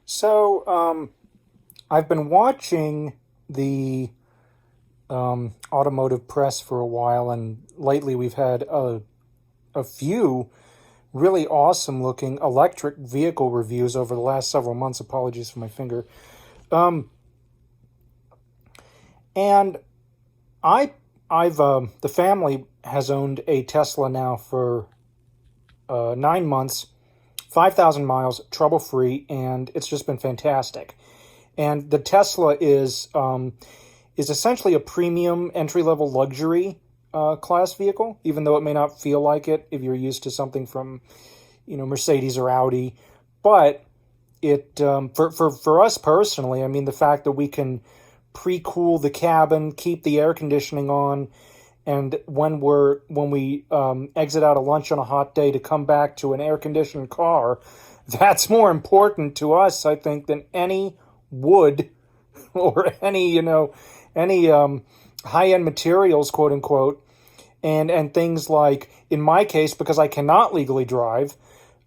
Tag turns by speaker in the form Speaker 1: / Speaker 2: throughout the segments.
Speaker 1: So, I've been watching the automotive press for a while, and lately we've had a few really awesome looking electric vehicle reviews over the last several months. Apologies for my finger. Um, and the family has owned a Tesla now for 9 months, 5,000 miles, trouble free, and it's just been fantastic. And the Tesla is essentially a premium entry level luxury class vehicle, even though it may not feel like it if you're used to something from Mercedes or Audi. But it for us personally, I mean, the fact that we can pre-cool the cabin, keep the air conditioning on, and when we exit out of lunch on a hot day to come back to an air conditioned car, that's more important to us, I think, than any wood or any high end materials, quote unquote, and things like, in my case, because I cannot legally drive,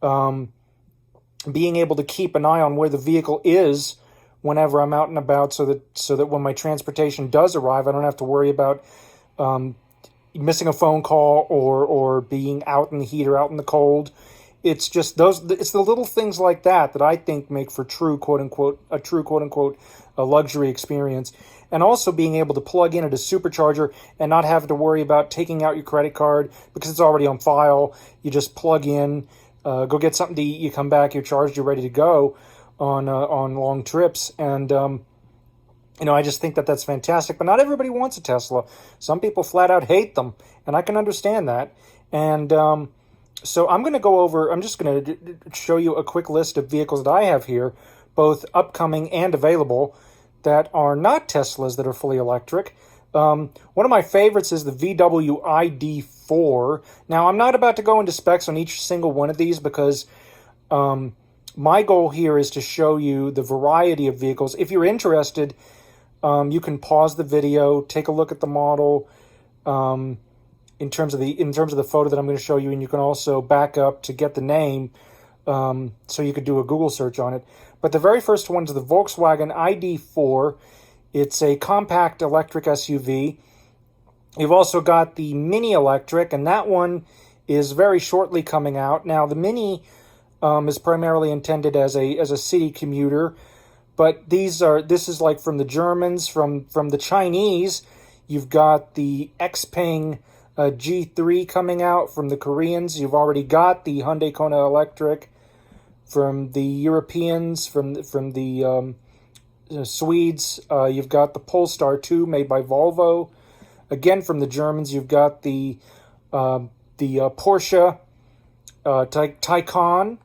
Speaker 1: being able to keep an eye on where the vehicle is whenever I'm out and about, so that when my transportation does arrive, I don't have to worry about missing a phone call or being out in the heat or out in the cold. It's just it's the little things like that I think make for true quote unquote a luxury experience. And also being able to plug in at a supercharger and not have to worry about taking out your credit card because it's already on file. You just plug in, go get something to eat, you come back, you're charged, you're ready to go on long trips. And I just think that that's fantastic. But not everybody wants a Tesla. Some people flat out hate them, and I can understand that. And so I'm just going to show you a quick list of vehicles that I have here, both upcoming and available, that are not Teslas that are fully electric. One of my favorites is the VW ID.4. Now, I'm not about to go into specs on each single one of these because my goal here is to show you the variety of vehicles. If you're interested, you can pause the video, take a look at the model, in terms of the photo that I'm going to show you, and you can also back up to get the name, so you could do a Google search on it. But the very first one is the Volkswagen ID.4. It's a compact electric SUV. You've also got the Mini Electric, and that one is very shortly coming out. Now, the Mini is primarily intended as a city commuter, but this is like from the Germans, from the Chinese. You've got the Xpeng G3 coming out from the Koreans. You've already got the Hyundai Kona Electric from the Europeans, from the Swedes. You've got the Polestar 2 made by Volvo. Again, from the Germans, you've got the Porsche Taycan,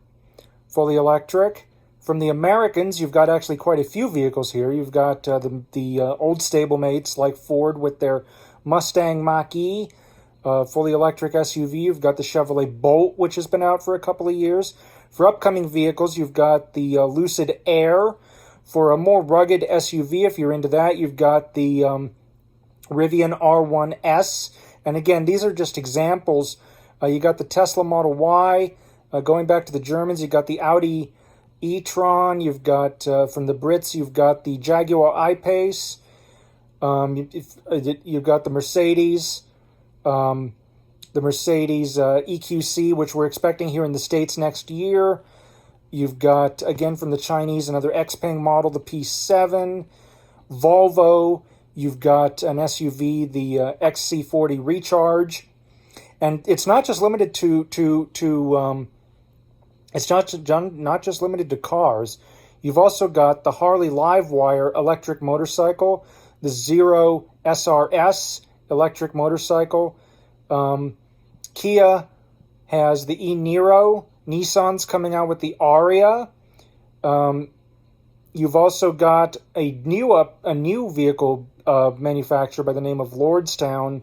Speaker 1: fully electric. From the Americans, you've got actually quite a few vehicles here. You've got the old stablemates like Ford with their Mustang Mach-E, fully electric SUV. You've got the Chevrolet Bolt, which has been out for a couple of years. For upcoming vehicles, you've got the Lucid Air. For a more rugged SUV, if you're into that, you've got the Rivian R1S. And again, these are just examples. You got the Tesla Model Y. Going back to the Germans, you've got the Audi e-tron. You've got, from the Brits, you've got the Jaguar I-Pace. You've got the Mercedes EQC, which we're expecting here in the States next year. You've got, again, from the Chinese, another Xpeng model, the P7. Volvo, you've got an SUV, the XC40 Recharge. And it's not just limited not just limited to cars. You've also got the Harley Livewire electric motorcycle, the Zero SRS electric motorcycle. Kia has the e-Niro. Nissan's coming out with the Aria. You've also got a new vehicle manufacturer by the name of Lordstown,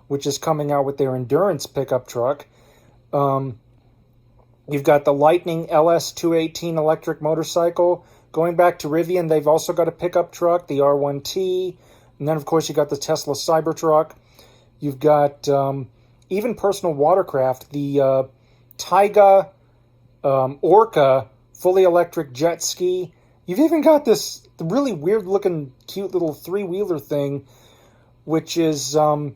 Speaker 1: which is coming out with their Endurance pickup truck. You've got the Lightning LS218 electric motorcycle. Going back to Rivian, they've also got a pickup truck, the R1T. And then, of course, you've got the Tesla Cybertruck. You've got even personal watercraft, the Taiga Orca fully electric jet ski. You've even got this really weird looking, cute little three-wheeler thing, which is the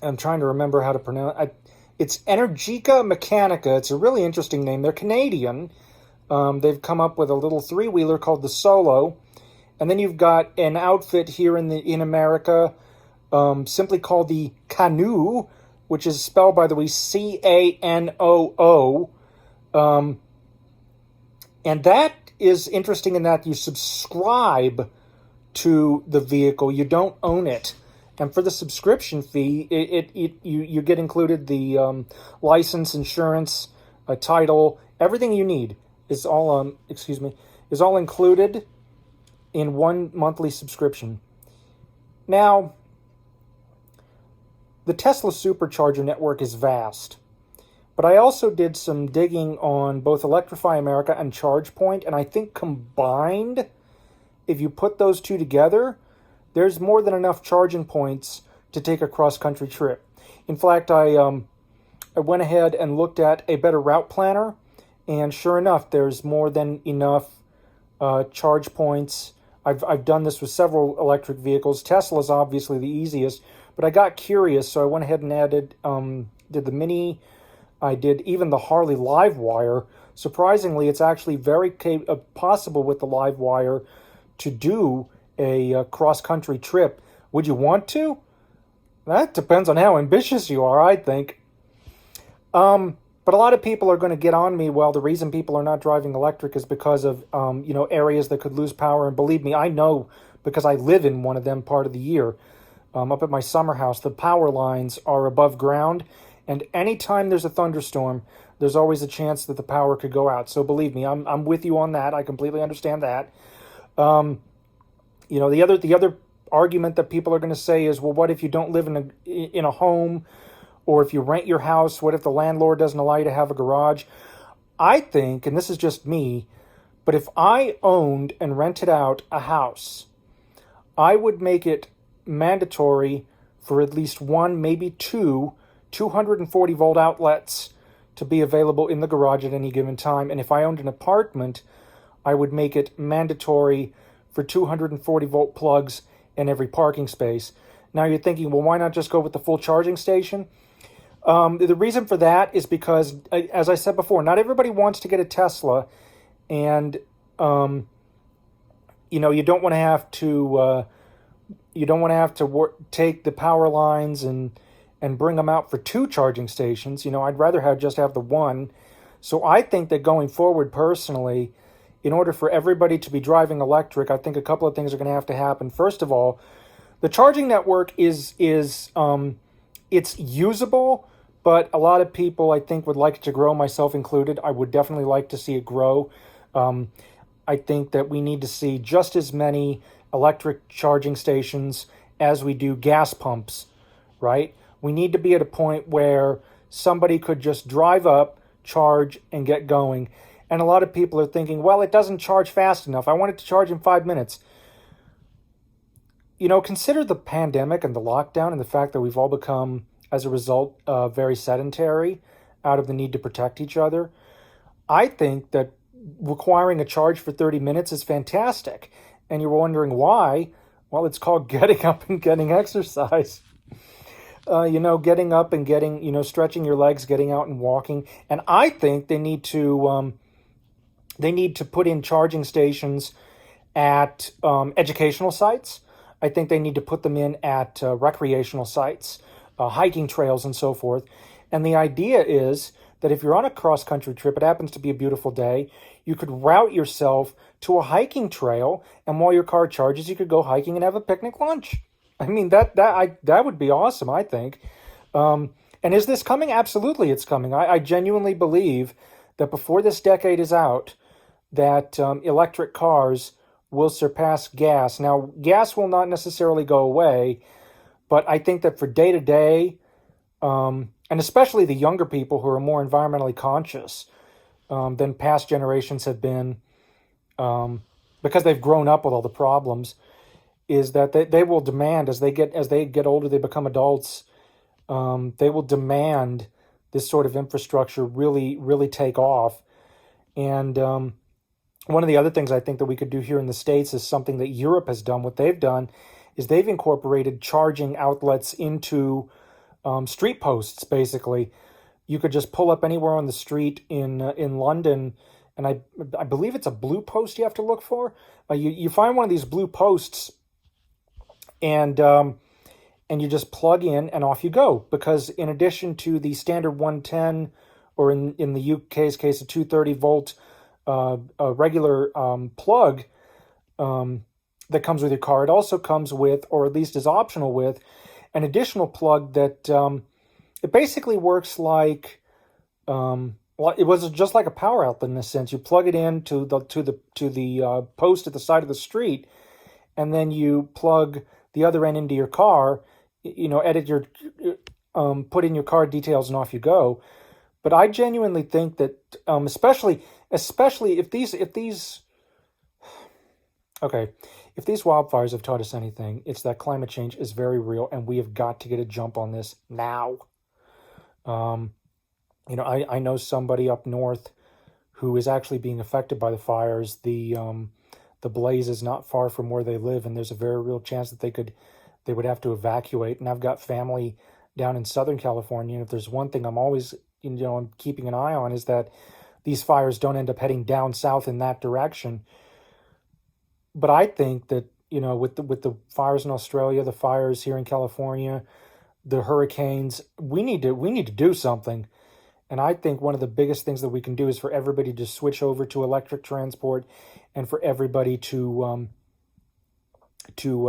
Speaker 1: I'm trying to remember how to pronounce it. It's Energica Mechanica. It's a really interesting name. They're Canadian. They've come up with a little three-wheeler called the Solo. And then you've got an outfit here in America simply called the Canoe, which is spelled, by the way, Canoo. And that is interesting in that you subscribe to the vehicle. You don't own it. And for the subscription fee, you get included the license, insurance, title, everything you need is all is all included in one monthly subscription. Now, the Tesla supercharger network is vast, but I also did some digging on both Electrify America and ChargePoint, and I think combined, if you put those two together, there's more than enough charging points to take a cross-country trip. In fact, I went ahead and looked at a better route planner, and sure enough, there's more than enough charge points. I've done this with several electric vehicles. Tesla's obviously the easiest, but I got curious, so I went ahead and added, did the Mini, I did even the Harley Livewire. Surprisingly, it's actually very possible with the Livewire to do a cross-country trip. Would you want to? That depends on how ambitious you are, I think. But a lot of people are going to get on me. Well, the reason people are not driving electric is because of areas that could lose power. And believe me, I know, because I live in one of them part of the year. Up at my summer house, the power lines are above ground, and anytime there's a thunderstorm, there's always a chance that the power could go out. So believe me, I'm with you on that. I completely understand that. The other argument that people are going to say is, well, what if you don't live in a home, or if you rent your house? What if the landlord doesn't allow you to have a garage? I think, and this is just me, but if I owned and rented out a house, I would make it mandatory for at least one, maybe two 240 volt outlets to be available in the garage at any given time. And if I owned an apartment, I would make it mandatory for 240 volt plugs in every parking space. Now you're thinking, well, why not just go with the full charging station? The reason for that is because, as I said before, not everybody wants to get a Tesla, and you don't want to have to take the power lines and bring them out for two charging stations. I'd rather just have the one. So I think that going forward, personally, in order for everybody to be driving electric, I think a couple of things are going to have to happen. First of all, the charging network is it's usable, but a lot of people, I think, would like it to grow, myself included. I would definitely like to see it grow. I think that we need to see just as many electric charging stations as we do gas pumps, right? We need to be at a point where somebody could just drive up, charge, and get going. And a lot of people are thinking, well, it doesn't charge fast enough. I want it to charge in 5 minutes. Consider the pandemic and the lockdown and the fact that we've all become, as a result, very sedentary out of the need to protect each other. I think that requiring a charge for 30 minutes is fantastic. And you're wondering why? Well, it's called getting up and getting exercise. Getting up and getting, stretching your legs, getting out and walking. And I think they need to put in charging stations at educational sites. I think they need to put them in at recreational sites, hiking trails and so forth. And the idea is that if you're on a cross-country trip, it happens to be a beautiful day, you could route yourself to a hiking trail, and while your car charges, you could go hiking and have a picnic lunch. I mean, that would be awesome, I think. And is this coming? Absolutely, it's coming. I genuinely believe that before this decade is out, that electric cars will surpass gas. Now, gas will not necessarily go away, but I think that for day-to-day, and especially the younger people who are more environmentally conscious than past generations have been, because they've grown up with all the problems, is that they will demand, as they get older, they become adults, they will demand this sort of infrastructure really, really take off. And one of the other things I think that we could do here in the States is something that Europe has done. What they've done is they've incorporated charging outlets into street posts, basically. You could just pull up anywhere on the street in London, and I believe it's a blue post you have to look for. You find one of these blue posts, and you just plug in and off you go. Because in addition to the standard 110, or in the UK's case, a 230 volt a regular plug that comes with your car, it also comes with, or at least is optional with, an additional plug that it basically works like it was just like a power outlet in a sense. You plug it in to the post at the side of the street, and then you plug the other end into your car. Edit your put in your car details, and off you go. But I genuinely think that, especially if these wildfires have taught us anything, it's that climate change is very real, and we have got to get a jump on this now. I know somebody up north who is actually being affected by the fires. The blaze is not far from where they live, and there's a very real chance that they would have to evacuate. And I've got family down in Southern California, and if there's one thing I'm keeping an eye on, is that these fires don't end up heading down south in that direction. But I think that, with the fires in Australia, the fires here in California, the hurricanes, we need to do something. And I think one of the biggest things that we can do is for everybody to switch over to electric transport, and for everybody to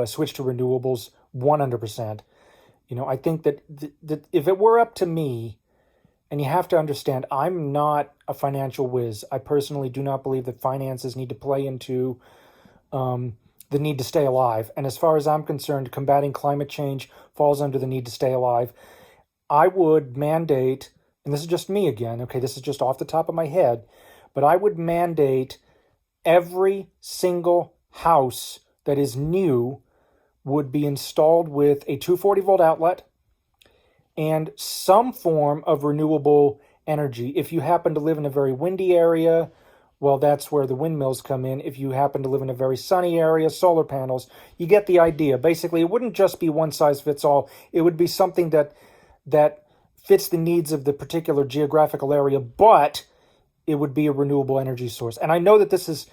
Speaker 1: switch to renewables 100%. I think that if it were up to me, and you have to understand, I'm not a financial whiz. I personally do not believe that finances need to play into the need to stay alive. And as far as I'm concerned, combating climate change falls under the need to stay alive. I would mandate, and this is just me again, okay, this is just off the top of my head, but I would mandate every single house that is new would be installed with a 240 volt outlet and some form of renewable energy. If you happen to live in a very windy area, well, that's where the windmills come in. If you happen to live in a very sunny area, solar panels. You get the idea. Basically, it wouldn't just be one size fits all. It would be something that fits the needs of the particular geographical area, but it would be a renewable energy source. And I know that this is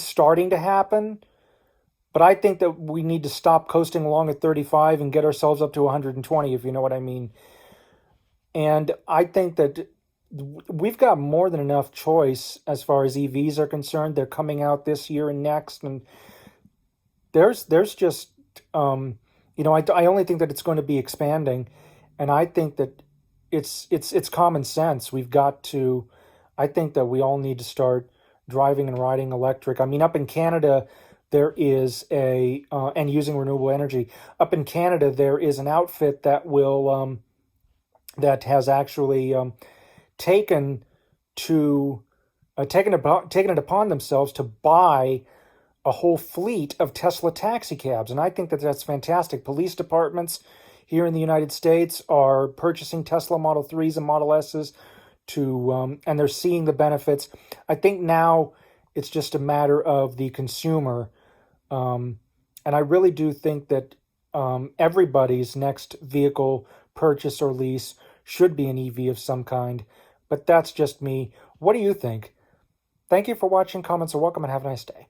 Speaker 1: starting to happen, but I think that we need to stop coasting along at 35 and get ourselves up to 120, if you know what I mean. And I think that we've got more than enough choice as far as EVs are concerned. They're coming out this year and next, and there's just I only think that it's going to be expanding, and I think that it's common sense. I think that we all need to start driving and riding electric. I mean, up in Canada, there is and using renewable energy. Up in Canada, there is an outfit that has actually taken it upon themselves to buy a whole fleet of Tesla taxi cabs. And I think that that's fantastic. Police departments here in the United States are purchasing Tesla Model 3s and Model S's and they're seeing the benefits. I think now it's just a matter of the consumer. And I really do think that everybody's next vehicle purchase or lease should be an EV of some kind. But that's just me. What do you think? Thank you for watching. Comments are welcome, and have a nice day.